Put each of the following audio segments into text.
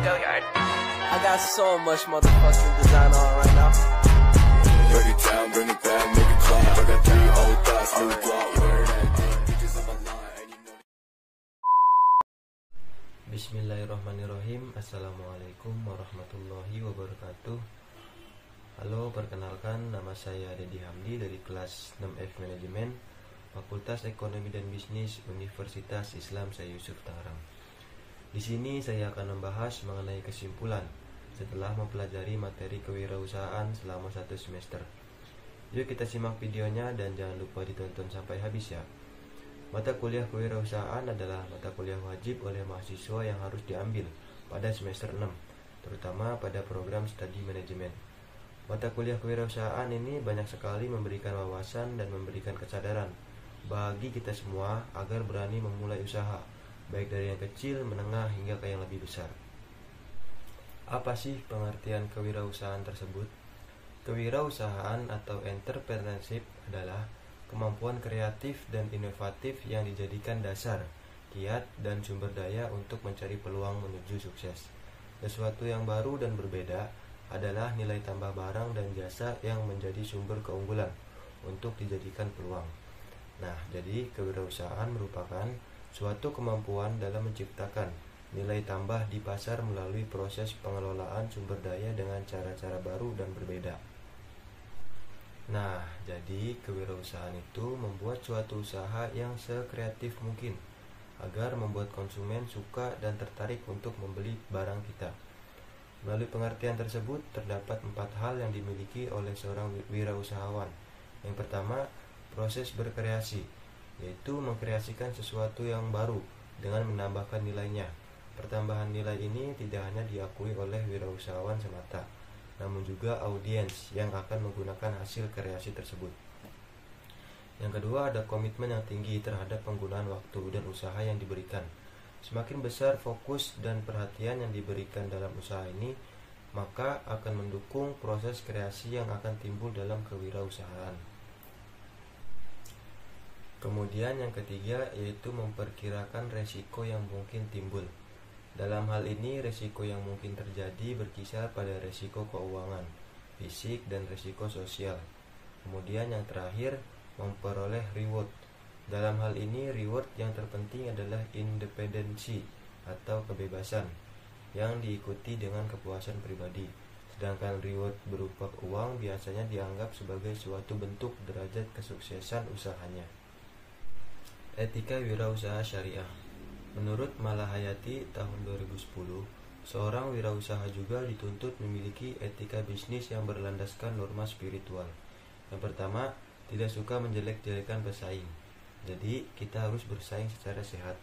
Go yard. I got so much motherfucking design on right now. Break it down, bring it back, make it clap. I got 3 old thoughts, new block, where that thing, bitches on my line, and you know. Bismillahirrahmanirrahim. Assalamualaikum warahmatullahi wabarakatuh. Halo, perkenalkan nama saya Dedi Hamdi dari kelas 6F Manajemen, Fakultas Ekonomi dan Bisnis Universitas Islam Syekh Yusuf Tangerang. Di sini saya akan membahas mengenai kesimpulan setelah mempelajari materi kewirausahaan selama 1 semester. Yuk kita simak videonya dan jangan lupa ditonton sampai habis ya. Mata kuliah kewirausahaan adalah mata kuliah wajib oleh mahasiswa yang harus diambil pada semester 6, terutama pada program studi manajemen. Mata kuliah kewirausahaan ini banyak sekali memberikan wawasan dan memberikan kesadaran bagi kita semua agar berani memulai usaha, baik dari yang kecil, menengah, hingga ke yang lebih besar. Apa sih pengertian kewirausahaan tersebut? Kewirausahaan atau entrepreneurship adalah kemampuan kreatif dan inovatif yang dijadikan dasar, kiat, dan sumber daya untuk mencari peluang menuju sukses. Sesuatu yang baru dan berbeda adalah nilai tambah barang dan jasa yang menjadi sumber keunggulan untuk dijadikan peluang. Nah, jadi kewirausahaan merupakan suatu kemampuan dalam menciptakan nilai tambah di pasar melalui proses pengelolaan sumber daya dengan cara-cara baru dan berbeda. Nah, jadi kewirausahaan itu membuat suatu usaha yang sekreatif mungkin agar membuat konsumen suka dan tertarik untuk membeli barang kita. Melalui pengertian tersebut terdapat 4 hal yang dimiliki oleh seorang wirausahawan. Yang pertama, proses berkreasi, yaitu mengkreasikan sesuatu yang baru dengan menambahkan nilainya. Pertambahan nilai ini tidak hanya diakui oleh wirausahawan semata, namun juga audiens yang akan menggunakan hasil kreasi tersebut. Yang kedua, ada komitmen yang tinggi terhadap penggunaan waktu dan usaha yang diberikan. Semakin besar fokus dan perhatian yang diberikan dalam usaha ini, maka akan mendukung proses kreasi yang akan timbul dalam kewirausahaan. Kemudian yang ketiga, yaitu memperkirakan resiko yang mungkin timbul. Dalam hal ini, resiko yang mungkin terjadi berkisar pada resiko keuangan, fisik, dan resiko sosial. Kemudian yang terakhir, memperoleh reward. Dalam hal ini, reward yang terpenting adalah independensi atau kebebasan yang diikuti dengan kepuasan pribadi. Sedangkan reward berupa uang biasanya dianggap sebagai suatu bentuk derajat kesuksesan usahanya. Etika wirausaha syariah. Menurut Malahayati tahun 2010, seorang wirausaha juga dituntut memiliki etika bisnis yang berlandaskan norma spiritual. Yang pertama, tidak suka menjelek-jelekan pesaing. Jadi, kita harus bersaing secara sehat.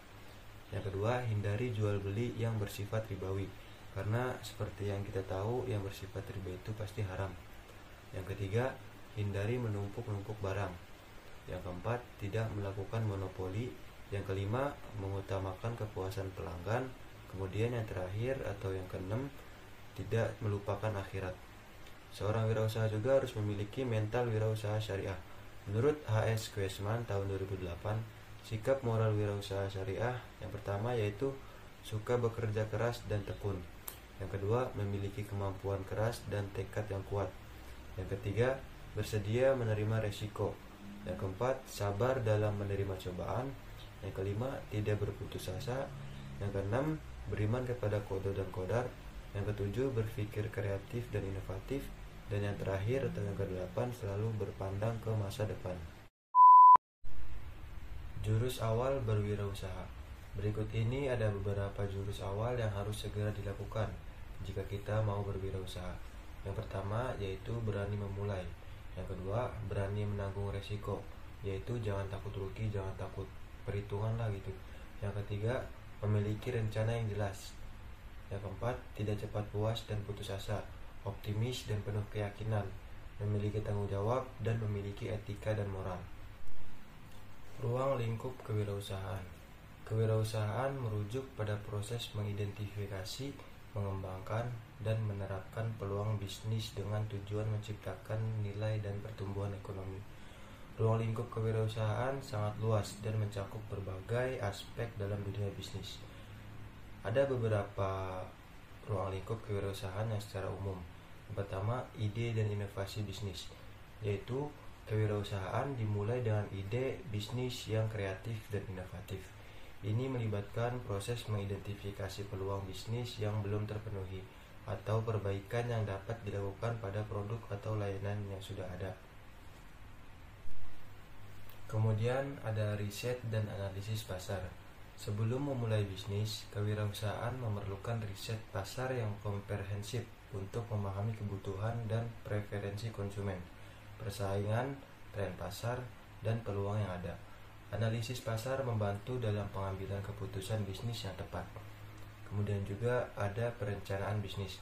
Yang kedua, hindari jual beli yang bersifat ribawi, karena seperti yang kita tahu, yang bersifat riba itu pasti haram. Yang ketiga, hindari menumpuk-numpuk barang. Yang keempat, tidak melakukan monopoli. Yang kelima, mengutamakan kepuasan pelanggan. Kemudian yang terakhir atau yang keenam, tidak melupakan akhirat. Seorang wirausaha juga harus memiliki mental wirausaha syariah. Menurut H.S. Quesman tahun 2008, sikap moral wirausaha syariah yang pertama yaitu suka bekerja keras dan tekun. Yang kedua, memiliki kemampuan keras dan tekad yang kuat. Yang ketiga, bersedia menerima resiko. Yang keempat, sabar dalam menerima cobaan. Yang kelima, tidak berputus asa. Yang keenam, beriman kepada qada dan qadar. Yang ketujuh, berpikir kreatif dan inovatif. Dan yang terakhir atau yang kedelapan, selalu berpandang ke masa depan. Jurus awal berwirausaha. Berikut ini ada beberapa jurus awal yang harus segera dilakukan jika kita mau berwirausaha. Yang pertama yaitu berani memulai. Yang kedua, berani menanggung resiko, yaitu jangan takut rugi, jangan takut perhitungan lah gitu. Yang ketiga, memiliki rencana yang jelas. Yang keempat, tidak cepat puas dan putus asa, optimis dan penuh keyakinan, memiliki tanggung jawab dan memiliki etika dan moral. Ruang lingkup kewirausahaan. Kewirausahaan merujuk pada proses mengidentifikasi, mengembangkan, dan menerapkan peluang bisnis dengan tujuan menciptakan nilai dan pertumbuhan ekonomi. Ruang lingkup kewirausahaan sangat luas dan mencakup berbagai aspek dalam dunia bisnis. Ada beberapa ruang lingkup kewirausahaan yang secara umum. Yang pertama, ide dan inovasi bisnis, yaitu kewirausahaan dimulai dengan ide bisnis yang kreatif dan inovatif. Ini melibatkan proses mengidentifikasi peluang bisnis yang belum terpenuhi atau perbaikan yang dapat dilakukan pada produk atau layanan yang sudah ada. Kemudian ada riset dan analisis pasar. Sebelum memulai bisnis, kewirausahaan memerlukan riset pasar yang komprehensif untuk memahami kebutuhan dan preferensi konsumen, persaingan, tren pasar, dan peluang yang ada. Analisis pasar membantu dalam pengambilan keputusan bisnis yang tepat. Kemudian juga ada perencanaan bisnis.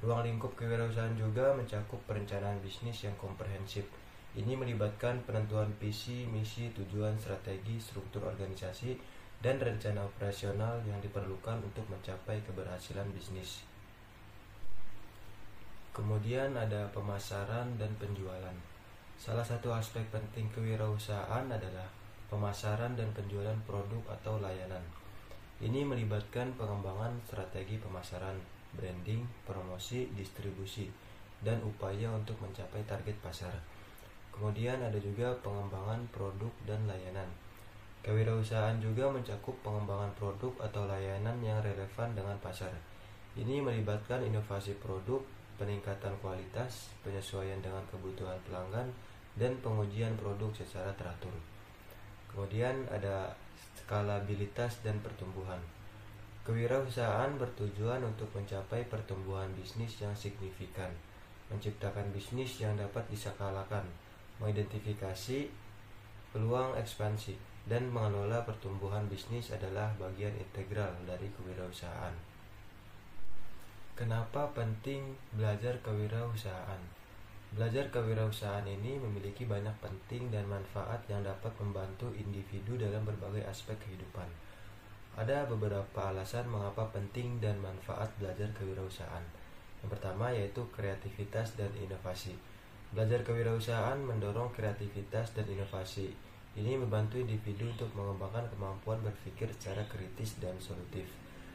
Ruang lingkup kewirausahaan juga mencakup perencanaan bisnis yang komprehensif. Ini melibatkan penentuan visi, misi, tujuan, strategi, struktur organisasi, dan rencana operasional yang diperlukan untuk mencapai keberhasilan bisnis. Kemudian ada pemasaran dan penjualan. Salah satu aspek penting kewirausahaan adalah pemasaran dan penjualan produk atau layanan. Ini melibatkan pengembangan strategi pemasaran, branding, promosi, distribusi, dan upaya untuk mencapai target pasar. Kemudian ada juga pengembangan produk dan layanan. Kewirausahaan juga mencakup pengembangan produk atau layanan yang relevan dengan pasar. Ini melibatkan inovasi produk, peningkatan kualitas, penyesuaian dengan kebutuhan pelanggan, dan pengujian produk secara teratur. Kemudian ada skalabilitas dan pertumbuhan. Kewirausahaan bertujuan untuk mencapai pertumbuhan bisnis yang signifikan, menciptakan bisnis yang dapat diskalakan, mengidentifikasi peluang ekspansi, dan mengelola pertumbuhan bisnis adalah bagian integral dari kewirausahaan. Kenapa penting belajar kewirausahaan? Belajar kewirausahaan ini memiliki banyak penting dan manfaat yang dapat membantu individu dalam berbagai aspek kehidupan. Ada beberapa alasan mengapa penting dan manfaat belajar kewirausahaan. Yang pertama yaitu kreativitas dan inovasi. Belajar kewirausahaan mendorong kreativitas dan inovasi. Ini membantu individu untuk mengembangkan kemampuan berpikir secara kritis dan solutif,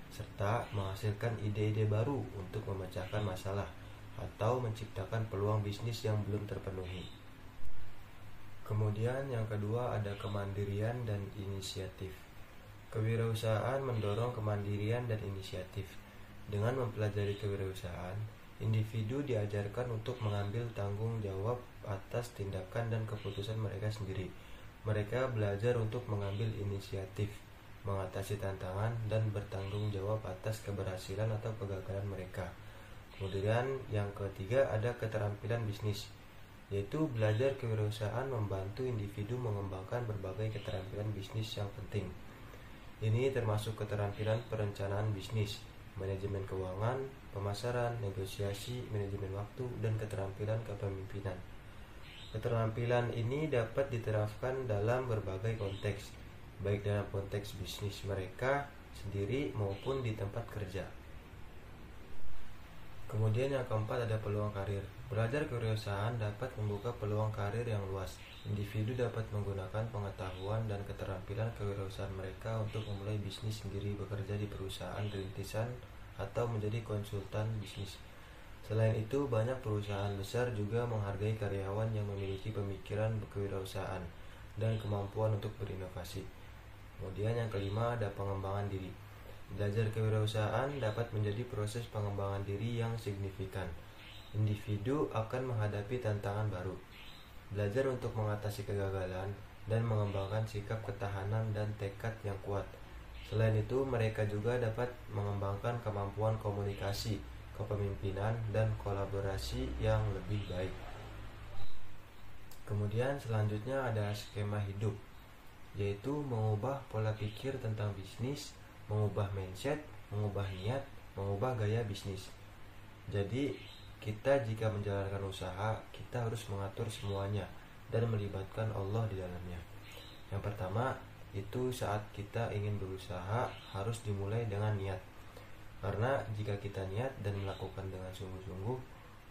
serta menghasilkan ide-ide baru untuk memecahkan masalah atau menciptakan peluang bisnis yang belum terpenuhi. Kemudian yang kedua ada kemandirian dan inisiatif. Kewirausahaan mendorong kemandirian dan inisiatif. Dengan mempelajari kewirausahaan, individu diajarkan untuk mengambil tanggung jawab atas tindakan dan keputusan mereka sendiri. Mereka belajar untuk mengambil inisiatif, mengatasi tantangan, dan bertanggung jawab atas keberhasilan atau kegagalan mereka. Kemudian yang ketiga ada keterampilan bisnis, yaitu belajar kewirausahaan membantu individu mengembangkan berbagai keterampilan bisnis yang penting. Ini termasuk keterampilan perencanaan bisnis, manajemen keuangan, pemasaran, negosiasi, manajemen waktu, dan keterampilan kepemimpinan. Keterampilan ini dapat diterapkan dalam berbagai konteks, baik dalam konteks bisnis mereka sendiri maupun di tempat kerja. Kemudian yang keempat ada peluang karir. Belajar kewirausahaan dapat membuka peluang karir yang luas. Individu dapat menggunakan pengetahuan dan keterampilan kewirausahaan mereka untuk memulai bisnis sendiri, bekerja di perusahaan rintisan, atau menjadi konsultan bisnis. Selain itu, banyak perusahaan besar juga menghargai karyawan yang memiliki pemikiran kewirausahaan dan kemampuan untuk berinovasi. Kemudian yang kelima ada pengembangan diri. Belajar kewirausahaan dapat menjadi proses pengembangan diri yang signifikan. Individu akan menghadapi tantangan baru, belajar untuk mengatasi kegagalan, dan mengembangkan sikap ketahanan dan tekad yang kuat. Selain itu, mereka juga dapat mengembangkan kemampuan komunikasi, kepemimpinan, dan kolaborasi yang lebih baik. Kemudian selanjutnya ada skema hidup, yaitu mengubah pola pikir tentang bisnis, mengubah mindset, mengubah niat, mengubah gaya bisnis. Jadi kita jika menjalankan usaha, kita harus mengatur semuanya dan melibatkan Allah di dalamnya. Yang pertama, itu saat kita ingin berusaha harus dimulai dengan niat. Karena jika kita niat dan melakukan dengan sungguh-sungguh,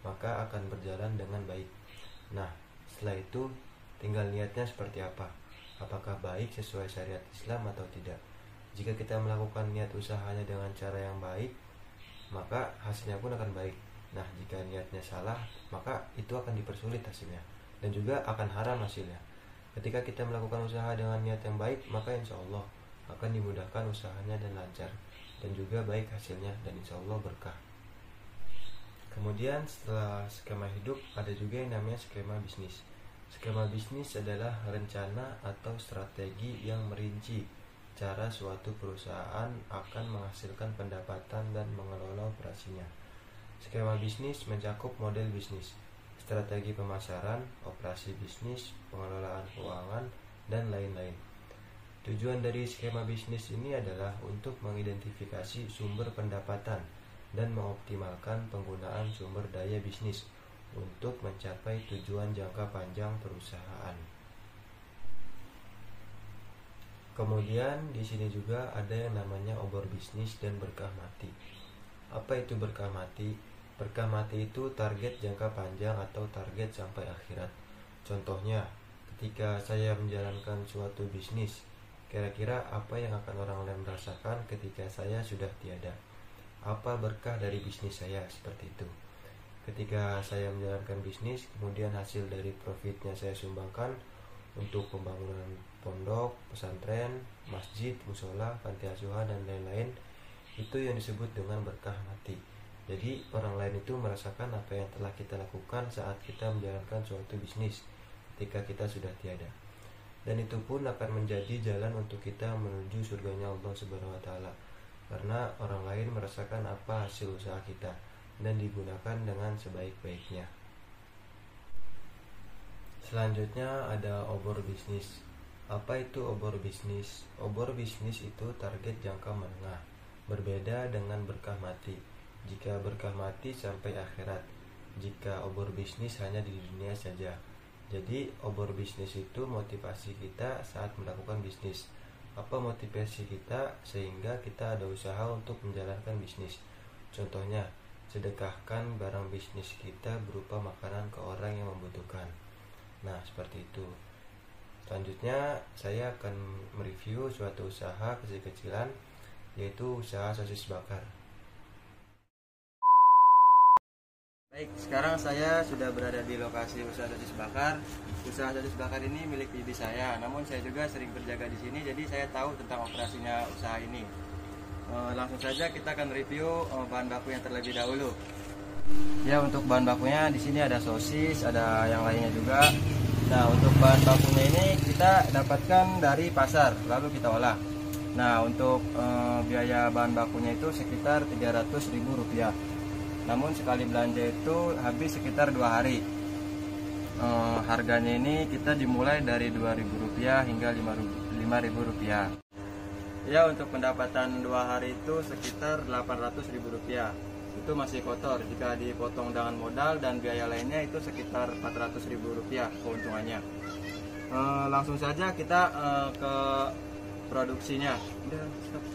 maka akan berjalan dengan baik. Nah, setelah itu tinggal niatnya seperti apa? Apakah baik sesuai syariat Islam atau tidak? Jika kita melakukan niat usahanya dengan cara yang baik, maka hasilnya pun akan baik. Nah, jika niatnya salah, maka itu akan dipersulit hasilnya dan juga akan haram hasilnya. Ketika kita melakukan usaha dengan niat yang baik, maka insya Allah akan dimudahkan usahanya dan lancar, dan juga baik hasilnya, dan insya Allah berkah. Kemudian setelah skema hidup, ada juga yang namanya skema bisnis. Skema bisnis adalah rencana atau strategi yang merinci cara suatu perusahaan akan menghasilkan pendapatan dan mengelola operasinya. Skema bisnis mencakup model bisnis, strategi pemasaran, operasi bisnis, pengelolaan keuangan, dan lain-lain. Tujuan dari skema bisnis ini adalah untuk mengidentifikasi sumber pendapatan dan mengoptimalkan penggunaan sumber daya bisnis untuk mencapai tujuan jangka panjang perusahaan. Kemudian di sini juga ada yang namanya obor bisnis dan berkah mati. Apa itu berkah mati? Berkah mati itu target jangka panjang atau target sampai akhirat. Contohnya, ketika saya menjalankan suatu bisnis, kira-kira apa yang akan orang lain merasakan ketika saya sudah tiada? Apa berkah dari bisnis saya? Seperti itu. Ketika saya menjalankan bisnis, kemudian hasil dari profitnya saya sumbangkan untuk pembangunan pondok, pesantren, masjid, musola, panti asuhan, dan lain-lain, itu yang disebut dengan berkah mati. Jadi orang lain itu merasakan apa yang telah kita lakukan saat kita menjalankan suatu bisnis ketika kita sudah tiada. Dan itu pun akan menjadi jalan untuk kita menuju surganya Allah Subhanahu wa taala. Karena orang lain merasakan apa hasil usaha kita dan digunakan dengan sebaik-baiknya. Selanjutnya ada obor bisnis. Apa itu obor bisnis? Obor bisnis itu target jangka menengah, berbeda dengan berkah mati. Jika berkah mati sampai akhirat, jika obor bisnis hanya di dunia saja. Jadi obor bisnis itu motivasi kita saat melakukan bisnis. Apa motivasi kita sehingga kita ada usaha untuk menjalankan bisnis? Contohnya, sedekahkan barang bisnis kita berupa makanan ke orang yang membutuhkan. Nah, seperti itu. Selanjutnya saya akan mereview suatu usaha kecil-kecilan, yaitu usaha sosis bakar. Baik, sekarang saya sudah berada di lokasi usaha sosis bakar. Usaha sosis bakar ini milik bibi saya, namun saya juga sering berjaga di sini, jadi saya tahu tentang operasinya usaha ini. Langsung saja kita akan review bahan baku yang terlebih dahulu. Ya, untuk bahan bakunya di sini ada sosis, ada yang lainnya juga. Nah, untuk bahan bakunya ini kita dapatkan dari pasar, lalu kita olah. Nah, untuk biaya bahan bakunya itu sekitar Rp300.000. Namun sekali belanja itu habis sekitar 2 hari. Harganya ini kita dimulai dari Rp2.000 hingga Rp5.000. Ya, untuk pendapatan 2 hari itu sekitar Rp800.000. Itu masih kotor. Jika dipotong dengan modal dan biaya lainnya itu sekitar Rp400.000 keuntungannya. Langsung saja kita ke produksinya. Udah, stop.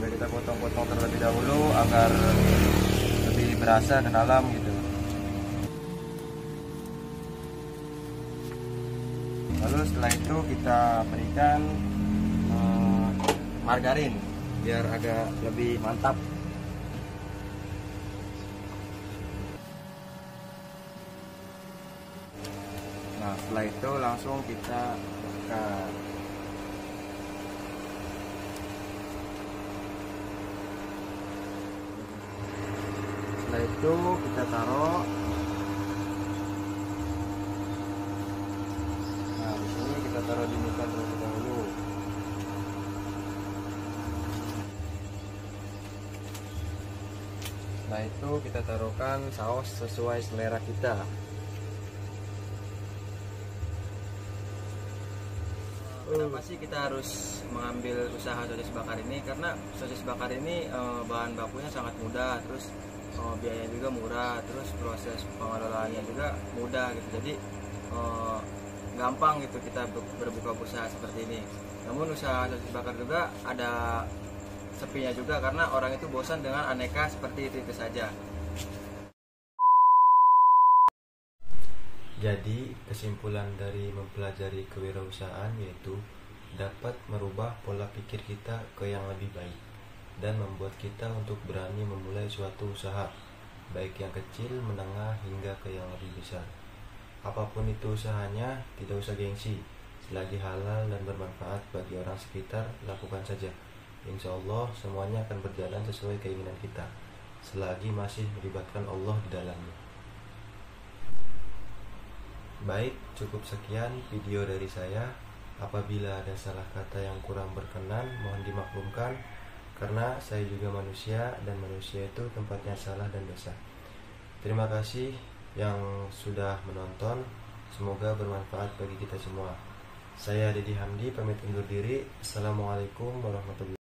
Kita potong-potong terlebih dahulu agar lebih berasa ke dalam gitu. Lalu setelah itu kita berikan margarin biar agak lebih mantap. Nah, setelah itu langsung kita bakar. Setelah itu kita taruh. Nah, di sini kita taruh di muka terlebih dahulu. Setelah itu kita taruhkan saus sesuai selera kita. Kenapa sih kita harus mengambil usaha sosis bakar ini? Karena sosis bakar ini bahan bakunya sangat mudah, terus biayanya juga murah, terus proses pengelolaannya juga mudah gitu. Jadi gampang gitu kita berbuka usaha seperti ini. Namun usaha sosis bakar juga ada sepinya juga, karena orang itu bosan dengan aneka seperti itu saja. Jadi, kesimpulan dari mempelajari kewirausahaan yaitu dapat merubah pola pikir kita ke yang lebih baik dan membuat kita untuk berani memulai suatu usaha, baik yang kecil, menengah, hingga ke yang lebih besar. Apapun itu usahanya, tidak usah gengsi. Selagi halal dan bermanfaat bagi orang sekitar, lakukan saja. Insya Allah semuanya akan berjalan sesuai keinginan kita, selagi masih melibatkan Allah di dalamnya. Baik, cukup sekian video dari saya. Apabila ada salah kata yang kurang berkenan, mohon dimaklumkan, karena saya juga manusia, dan manusia itu tempatnya salah dan dosa. Terima kasih yang sudah menonton. Semoga bermanfaat bagi kita semua. Saya Deddy Hamdi, pamit undur diri. Assalamualaikum warahmatullahi wabarakatuh.